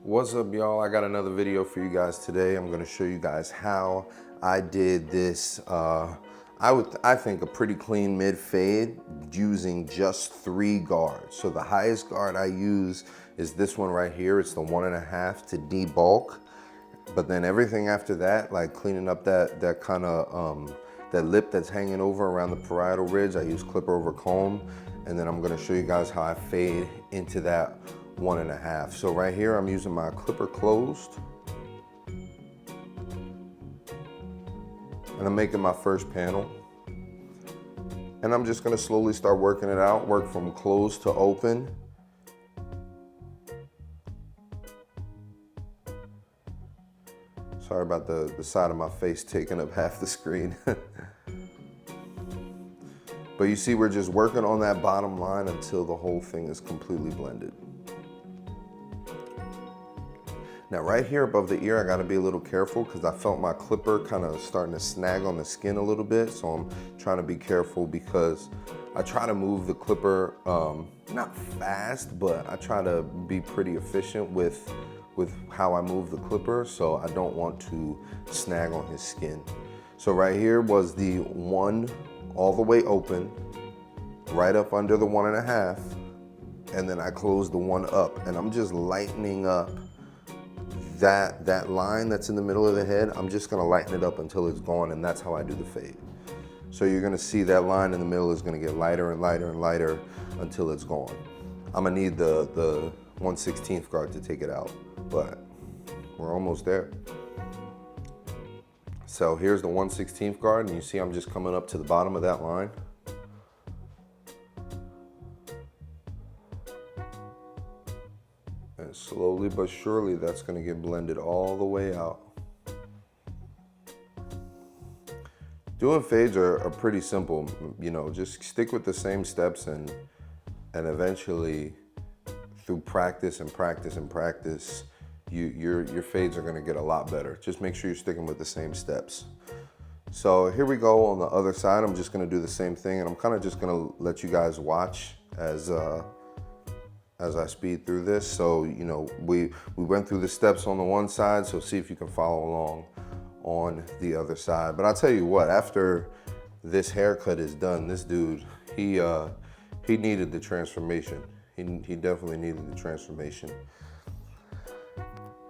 What's up, y'all? I got another video for you guys today. I'm going to show you guys how I did this I think a pretty clean mid fade using just 3 guards. So the highest guard I use is this one right here. It's the 1.5 to debulk. But then everything after that, like cleaning up that kind of that lip that's hanging over around the parietal ridge, I use clipper over comb. And then I'm going to show you guys how I fade into that 1.5. So right here, I'm using my clipper closed. And I'm making my first panel. And I'm just gonna slowly start working it out, work from closed to open. Sorry about the side of my face taking up half the screen. But you see, we're just working on that bottom line until the whole thing is completely blended. Now right here above the ear, I gotta be a little careful because I felt my clipper kind of starting to snag on the skin a little bit. So I'm trying to be careful because I try to move the clipper, not fast, but I try to be pretty efficient with how I move the clipper. So I don't want to snag on his skin. So right here was the 1 all the way open, right up under the 1.5. And then I closed the 1 up, and I'm just lightening up that line that's in the middle of the head. I'm just gonna lighten it up until it's gone, and that's how I do the fade. So you're gonna see that line in the middle is gonna get lighter and lighter and lighter until it's gone. I'm gonna need the 1/16 guard to take it out, but we're almost there. So here's the 1/16 guard, and you see I'm just coming up to the bottom of that line. And slowly but surely, that's gonna get blended all the way out. Doing fades are pretty simple, you know, just stick with the same steps and eventually through practice and practice and practice, your fades are gonna get a lot better. Just make sure you're sticking with the same steps. So here we go on the other side. I'm just gonna do the same thing, and I'm kind of just gonna let you guys watch as I speed through this. So, you know, we went through the steps on the one side, so see if you can follow along on the other side. But I'll tell you what, after this haircut is done, this dude, he needed the transformation. He definitely needed the transformation.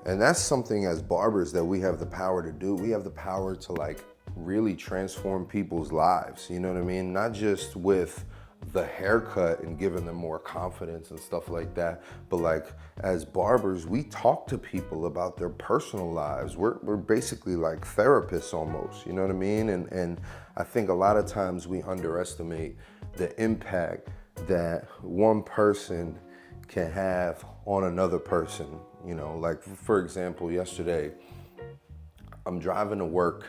And that's something as barbers that we have the power to do. We have the power to like really transform people's lives, you know what I mean? Not just with the haircut and giving them more confidence and stuff like that, but like as barbers, we talk to people about their personal lives. We're basically like therapists almost, you know what I mean? And I think a lot of times we underestimate the impact that one person can have on another person. You know, like for example, yesterday I'm driving to work,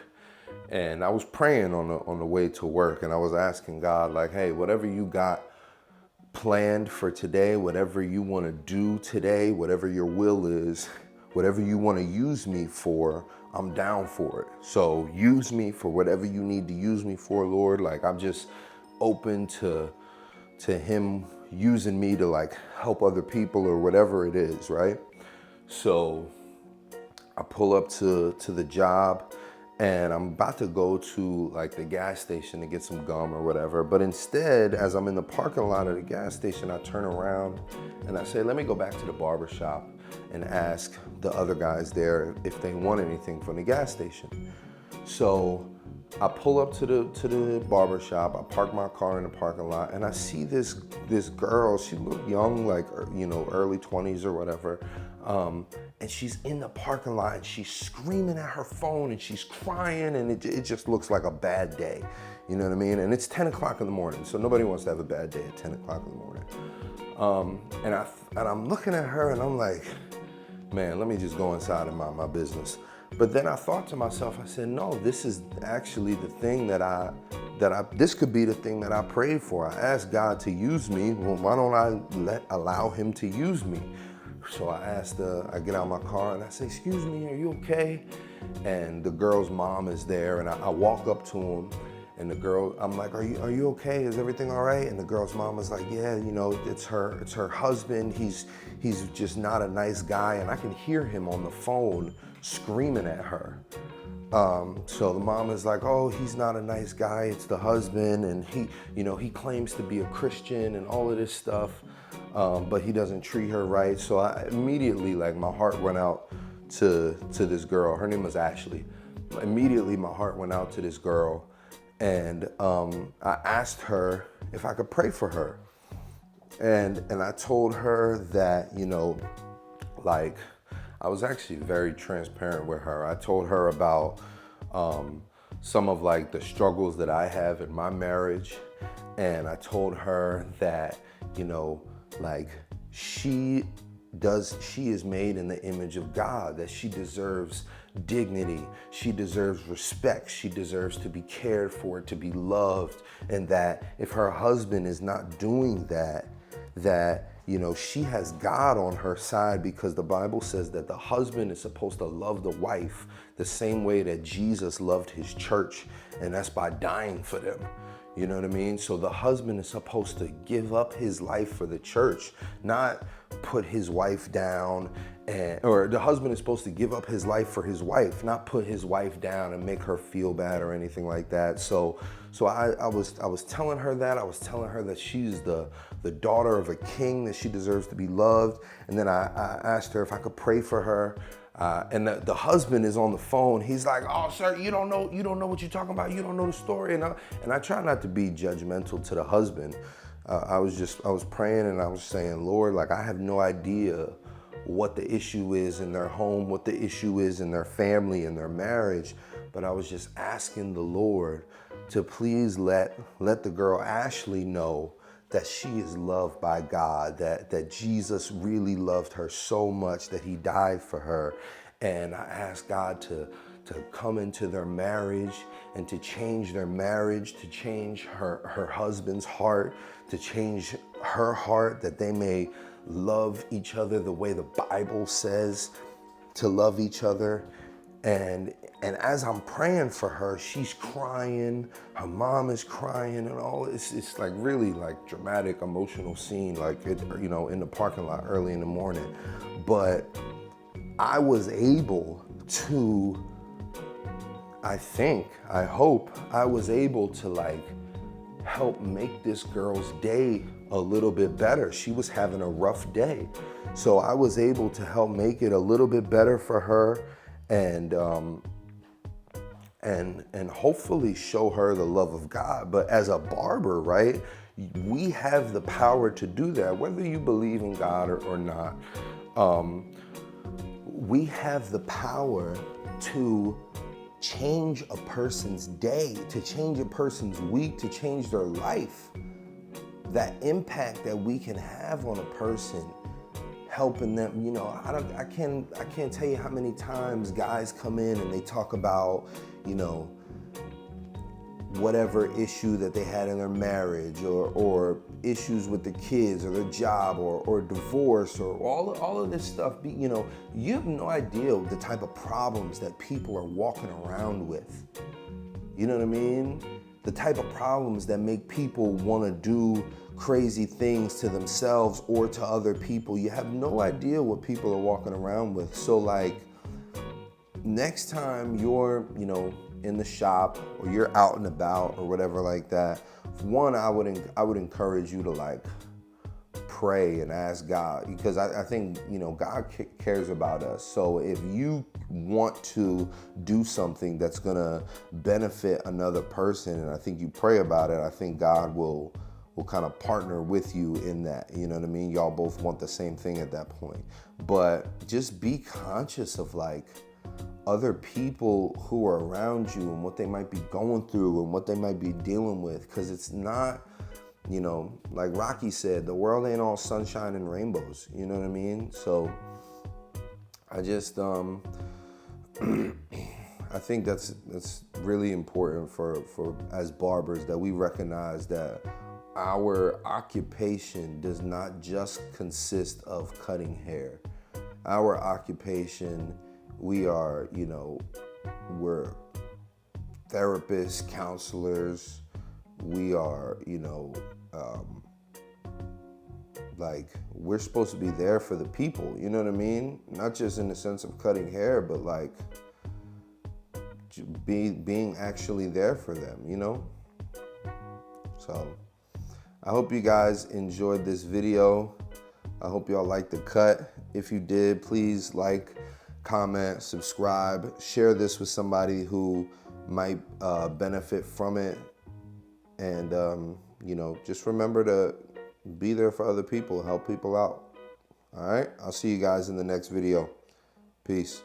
and I was praying on the way to work, and I was asking God, like, hey, whatever you got planned for today, whatever you want to do today, whatever your will is, whatever you want to use me for, I'm down for it. So use me for whatever you need to use me for, Lord. Like, I'm just open to him using me to like help other people or whatever it is, right? So I pull up to the job, and I'm about to go to like the gas station to get some gum or whatever. But instead, as I'm in the parking lot of the gas station, I turn around and I say, let me go back to the barber shop and ask the other guys there if they want anything from the gas station. So I pull up to the barber shop, I park my car in the parking lot, and I see this girl. She looked young, like, you know, early 20s or whatever. And she's in the parking lot, and she's screaming at her phone, and she's crying, and it just looks like a bad day. You know what I mean? And it's 10 o'clock in the morning, so nobody wants to have a bad day at 10 o'clock in the morning. And I'm looking at her, and I'm like, man, let me just go inside and mind my business. But then I thought to myself, I said, no, this is actually the thing this could be the thing that I prayed for. I asked God to use me. Well, why don't I allow him to use me? So I get out of my car and I say, excuse me, are you okay? And the girl's mom is there, and I walk up to him And the girl, I'm like, are you okay? Is everything all right? And the girl's mom was like, yeah, you know, it's her husband. He's just not a nice guy. And I can hear him on the phone screaming at her. So the mom is like, oh, he's not a nice guy. It's the husband. And he claims to be a Christian and all of this stuff. But he doesn't treat her right. So I immediately, like, my heart went out to this girl. Her name was Ashley. Immediately my heart went out to this girl. And I asked her if I could pray for her. And I told her that, you know, like, I was actually very transparent with her. I told her about some of, like, the struggles that I have in my marriage. And I told her that, you know, like, she is made in the image of God, that she deserves dignity, she deserves respect, she deserves to be cared for, to be loved, and that if her husband is not doing that, you know, she has God on her side, because the Bible says that the husband is supposed to love the wife the same way that Jesus loved his church, and that's by dying for them. You know what I mean? So the husband is supposed to give up his life for the church, not put his wife down, or the husband is supposed to give up his life for his wife, not put his wife down and make her feel bad or anything like that. So I was telling her that. I was telling her that she's the daughter of a king, that she deserves to be loved. And then I asked her if I could pray for her. And the husband is on the phone. He's like, oh, sir, you don't know what you're talking about. You don't know the story. And I try not to be judgmental to the husband. I was praying and I was saying, Lord, like, I have no idea what the issue is in their home, what the issue is in their family and their marriage. But I was just asking the Lord to please let the girl Ashley know that she is loved by God, that Jesus really loved her so much that he died for her. And I asked God to come into their marriage and to change their marriage, to change her husband's heart, to change her heart, that they may love each other the way the Bible says to love each other. And as I'm praying for her, she's crying, her mom is crying, and all. It's like really like dramatic, emotional scene, like it, you know, in the parking lot early in the morning. But I was able to, I hope I was able to, like, help make this girl's day a little bit better. She was having a rough day. So I was able to help make it a little bit better for her, and hopefully show her the love of God. But as a barber, right, we have the power to do that, whether you believe in God or not. We have the power to change a person's day, to change a person's week, to change their life. That impact that we can have on a person, helping them, you know, I can't tell you how many times guys come in and they talk about, you know, whatever issue that they had in their marriage, or issues with the kids or their job, or divorce, or all of this stuff. You know, you have no idea the type of problems that people are walking around with. You know what I mean? The type of problems that make people want to do crazy things to themselves or to other people. You have no idea what people are walking around with. So, like, next time you're, you know, in the shop or you're out and about or whatever like that, one, I would encourage you to, like, pray and ask God, because I think, you know, God cares about us. So if you want to do something that's gonna benefit another person, and I think you pray about it, I think God will kind of partner with you in that. You know what I mean? Y'all both want the same thing at that point. But just be conscious of, like, other people who are around you and what they might be going through and what they might be dealing with, because it's not, you know, like Rocky said, the world ain't all sunshine and rainbows. You know what I mean? So I just I think that's really important for as barbers, that we recognize that our occupation does not just consist of cutting hair. Our occupation, we are, you know, we're therapists, counselors. We are, like, we're supposed to be there for the people, you know what I mean? Not just in the sense of cutting hair, but like being actually there for them, you know? So I hope you guys enjoyed this video. I hope y'all liked the cut. If you did, please like, comment, subscribe, share this with somebody who might benefit from it. And, just remember to be there for other people, help people out. All right, I'll see you guys in the next video. Peace.